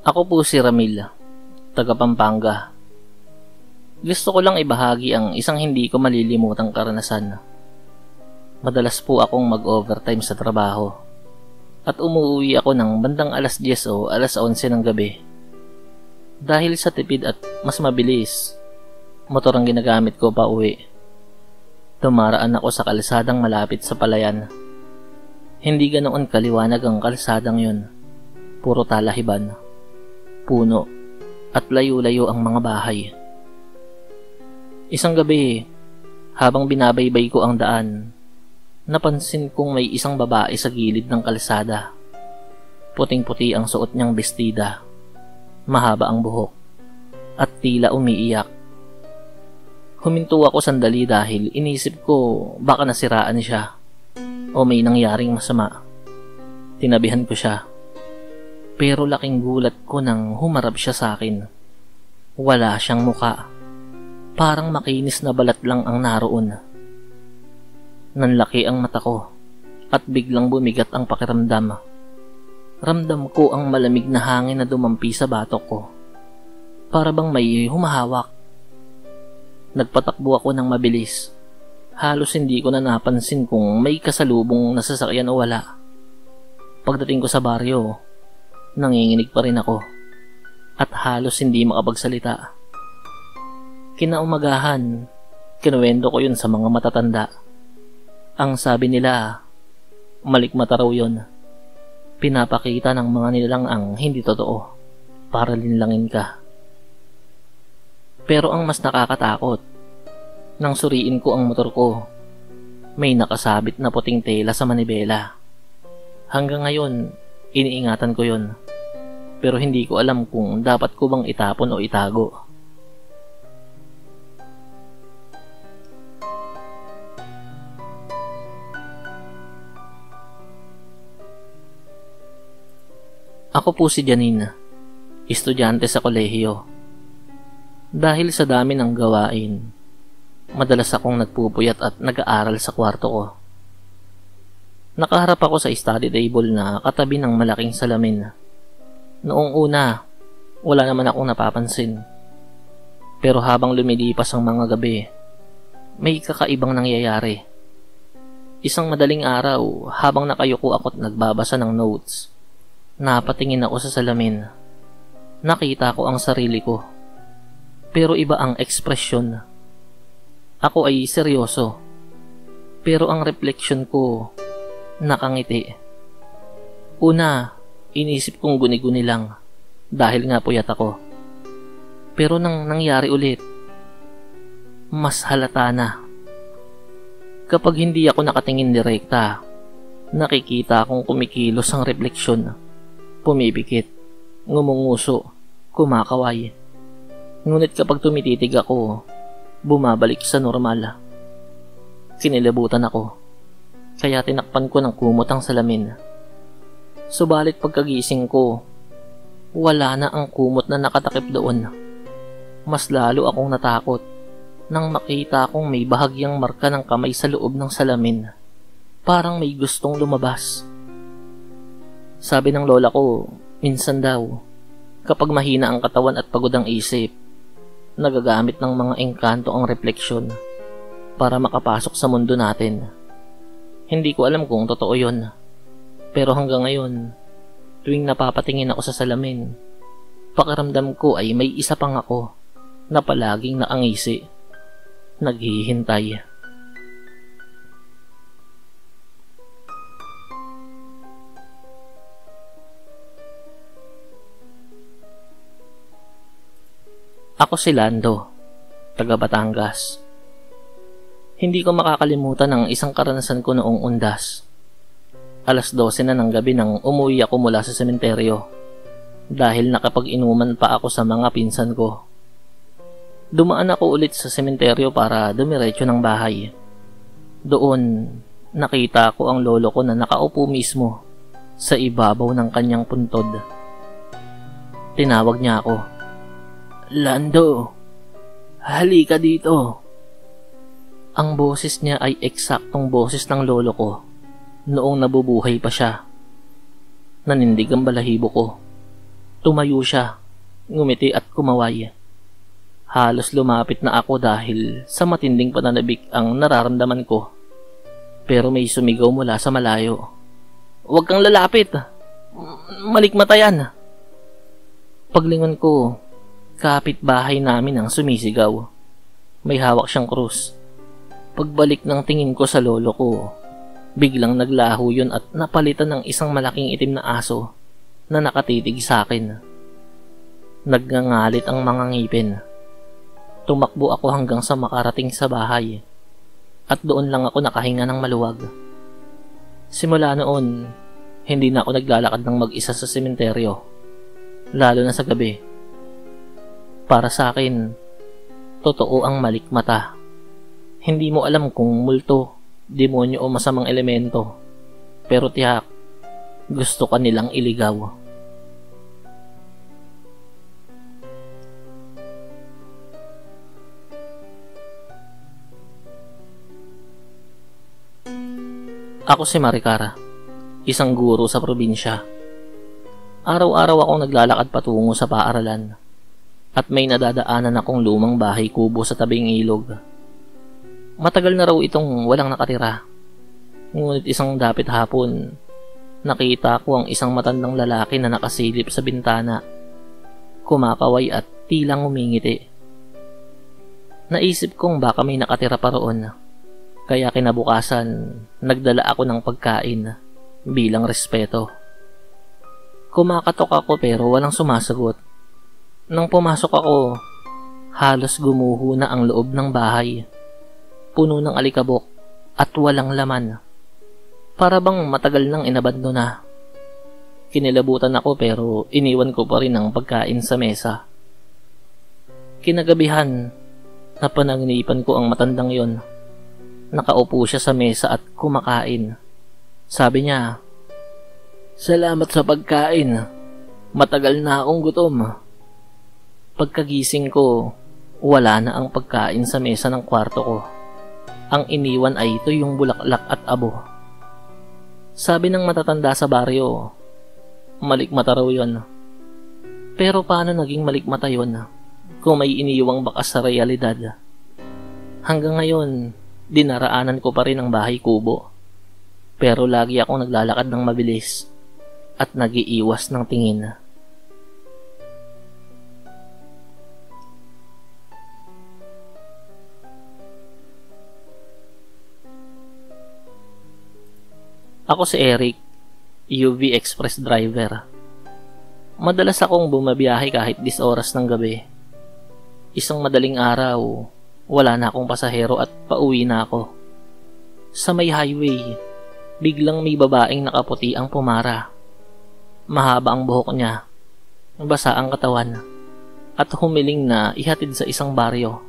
Ako po si Ramil, taga Pampanga. Gusto ko lang ibahagi ang isang hindi ko malilimutang karanasan. Madalas po akong mag-overtime sa trabaho at umuwi ako ng bandang alas 10 o alas 11 ng gabi. Dahil sa tipid at mas mabilis, motor ang ginagamit ko pa uwi. Dumaraan ako sa kalsadang malapit sa palayan. Hindi ganoon kaliwanag ang kalsadang yun. Puro talahiban, puno, at layo-layo ang mga bahay. Isang gabi, habang binabaybay ko ang daan, napansin kong may isang babae sa gilid ng kalsada. Puting-puti ang suot niyang bestida, mahaba ang buhok, at tila umiiyak. Huminto ako sandali dahil inisip ko baka nasiraan siya o may nangyaring masama. Tinabihan ko siya. Pero laking gulat ko nang humarap siya sa akin. Wala siyang muka. Parang makinis na balat lang ang naroon. Nanlaki ang mata ko at biglang bumigat ang pakiramdam. Ramdam ko ang malamig na hangin na dumampi sa batok ko. Para bang may humahawak. Nagpatakbo ako ng mabilis. Halos hindi ko na napansin kung may kasalubong nasasakyan o wala. Pagdating ko sa baryo, nanginginig pa rin ako at halos hindi makapagsalita. Kinaumagahan, kinuwento ko yun sa mga matatanda. Ang sabi nila, malikmata raw yun. Pinapakita ng mga nilalang ang hindi totoo para linlangin ka. Pero ang mas nakakatakot, nang suriin ko ang motor ko, may nakasabit na puting tela sa manibela. Hanggang ngayon, iniingatan ko yun. Pero hindi ko alam kung dapat ko bang itapon o itago. Ako po si Janine, estudyante sa kolehiyo. Dahil sa dami ng gawain, madalas akong nagpupuyat at nag-aaral sa kwarto ko. Nakaharap ako sa study table na katabi ng malaking salamin. Noong una, wala naman akong napapansin. Pero habang lumilipas ang mga gabi, may kakaibang nangyayari. Isang madaling araw, habang nakayuko ako't nagbabasa ng notes, napatingin ako sa salamin. Nakita ko ang sarili ko. Pero iba ang ekspresyon. Ako ay seryoso. Pero ang refleksyon ko, nakangiti. Una, inisip kong guni-guni lang dahil nga puyat ako. Pero nang nangyari ulit, mas halata na. Kapag hindi ako nakatingin direkta, nakikita akong kumikilos ang refleksyon. Pumipikit, ngumunguso, kumakaway. Ngunit kapag tumititig ako, bumabalik sa normal. Kinilabutan ako, kaya tinakpan ko ng kumot ang salamin. Subalit pagkagising ko, wala na ang kumot na nakatakip doon. Mas lalo akong natakot nang makita kong may bahagyang marka ng kamay sa loob ng salamin. Parang may gustong lumabas. Sabi ng lola ko, minsan daw, kapag mahina ang katawan at pagod ang isip, nagagamit ng mga engkanto ang refleksyon para makapasok sa mundo natin. Hindi ko alam kung totoo yun. Pero hanggang ngayon, tuwing napapatingin ako sa salamin, pakiramdam ko ay may isa pang ako na palaging nakangisi, naghihintay. Ako si Lando, taga Batangas. Hindi ko makakalimutan ang isang karanasan ko noong undas. Alas 12 na ng gabi nang umuwi ako mula sa sementeryo dahil nakapag-inuman pa ako sa mga pinsan ko. Dumaan ako ulit sa sementeryo para dumiretso ng bahay. Doon, nakita ko ang lolo ko na nakaupo mismo sa ibabaw ng kanyang puntod. Tinawag niya ako. Lando, halika dito. Ang boses niya ay eksaktong boses ng lolo ko noong nabubuhay pa siya. Nanindig ang balahibo ko. Tumayo siya, ngumiti at kumaway. Halos lumapit na ako dahil sa matinding pananabik ang nararamdaman ko. Pero may sumigaw mula sa malayo. "Huwag kang lalapit! Malikmata yan!" Paglingon ko, kapitbahay namin ang sumisigaw. May hawak siyang krus. Pagbalik ng tingin ko sa lolo ko, biglang naglaho yun at napalitan ng isang malaking itim na aso na nakatitig sa akin. Nagngangalit ang mga ngipin. Tumakbo ako hanggang sa makarating sa bahay at doon lang ako nakahinga ng maluwag. Simula noon, hindi na ako naglalakad ng mag-isa sa sementeryo, lalo na sa gabi. Para sa akin, totoo ang malikmata. Hindi mo alam kung multo, demonyo o masamang elemento, pero tiyak, gusto ka nilang iligaw. Ako si Maricara, isang guro sa probinsya. Araw-araw akong naglalakad patungo sa paaralan at may nadadaanan akong lumang bahay kubo sa tabing ilog. Matagal na raw itong walang nakatira. Ngunit isang dapit hapon, nakita ko ang isang matandang lalaki na nakasilip sa bintana, kumakaway at tilang umingiti. Naisip kong baka may nakatira pa roon. Kaya kinabukasan, nagdala ako ng pagkain bilang respeto. Kumakatok ako pero walang sumasagot. Nang pumasok ako, halos gumuho na ang loob ng bahay. Puno ng alikabok at walang laman. Para bang matagal nang inabando na. Kinilabutan ako pero iniwan ko pa rin ang pagkain sa mesa. Kinagabihan, napanaginipan ko ang matandang yon. Nakaupo siya sa mesa at kumakain. Sabi niya, "Salamat sa pagkain. Matagal na akong gutom." Pagkagising ko, wala na ang pagkain sa mesa ng kwarto ko. Ang iniwan ay ito yung bulaklak at abo. Sabi ng matatanda sa baryo, malikmata raw yun. Pero paano naging malikmata yun kung may iniwang bakas sa realidad? Hanggang ngayon, dinaraanan ko pa rin ang bahay kubo. Pero lagi akong naglalakad ng mabilis at nagiiwas ng tingin. Ako si Eric, UV Express driver. Madalas akong bumabiyahe kahit 10 oras ng gabi. Isang madaling araw, wala na akong pasahero at pauwi na ako. Sa may highway, biglang may babaeng nakaputi ang pumara. Mahaba ang buhok niya, basa ang katawan, at humiling na ihatid sa isang baryo.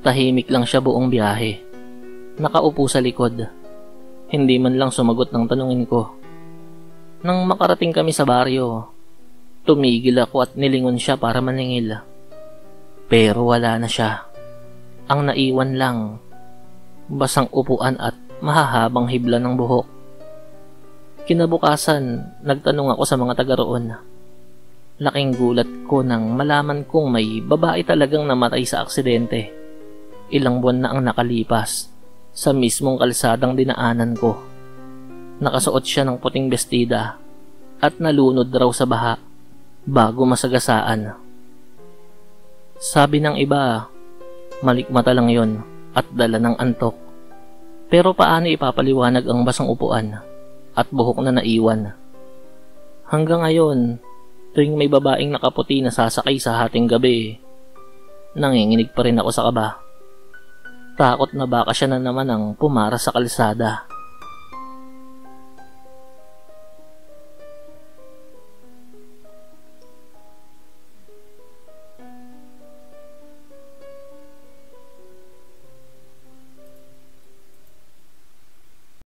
Tahimik lang siya buong biyahe. Nakaupo sa likod. Hindi man lang sumagot ng tanungin ko. Nang makarating kami sa baryo, tumigil ako at nilingon siya para maningil. Pero wala na siya. Ang naiwan lang, basang upuan at mahahabang hibla ng buhok. Kinabukasan, nagtanong ako sa mga taga roon. Laking gulat ko nang malaman kong may babae talagang namatay sa aksidente. Ilang buwan na ang nakalipas, sa mismong kalsadang dinaanan ko. Nakasuot siya ng puting bestida at nalunod raw sa baha bago masagasaan. Sabi ng iba, malikmata lang yon at dala ng antok. Pero paano ipapaliwanag ang basang upuan at buhok na naiwan? Hanggang ngayon, tuwing may babaeng nakaputi na sasakay sa hating gabi, nanginginig pa rin ako sa kaba. Takot na baka siya na naman ang pumara sa kalsada.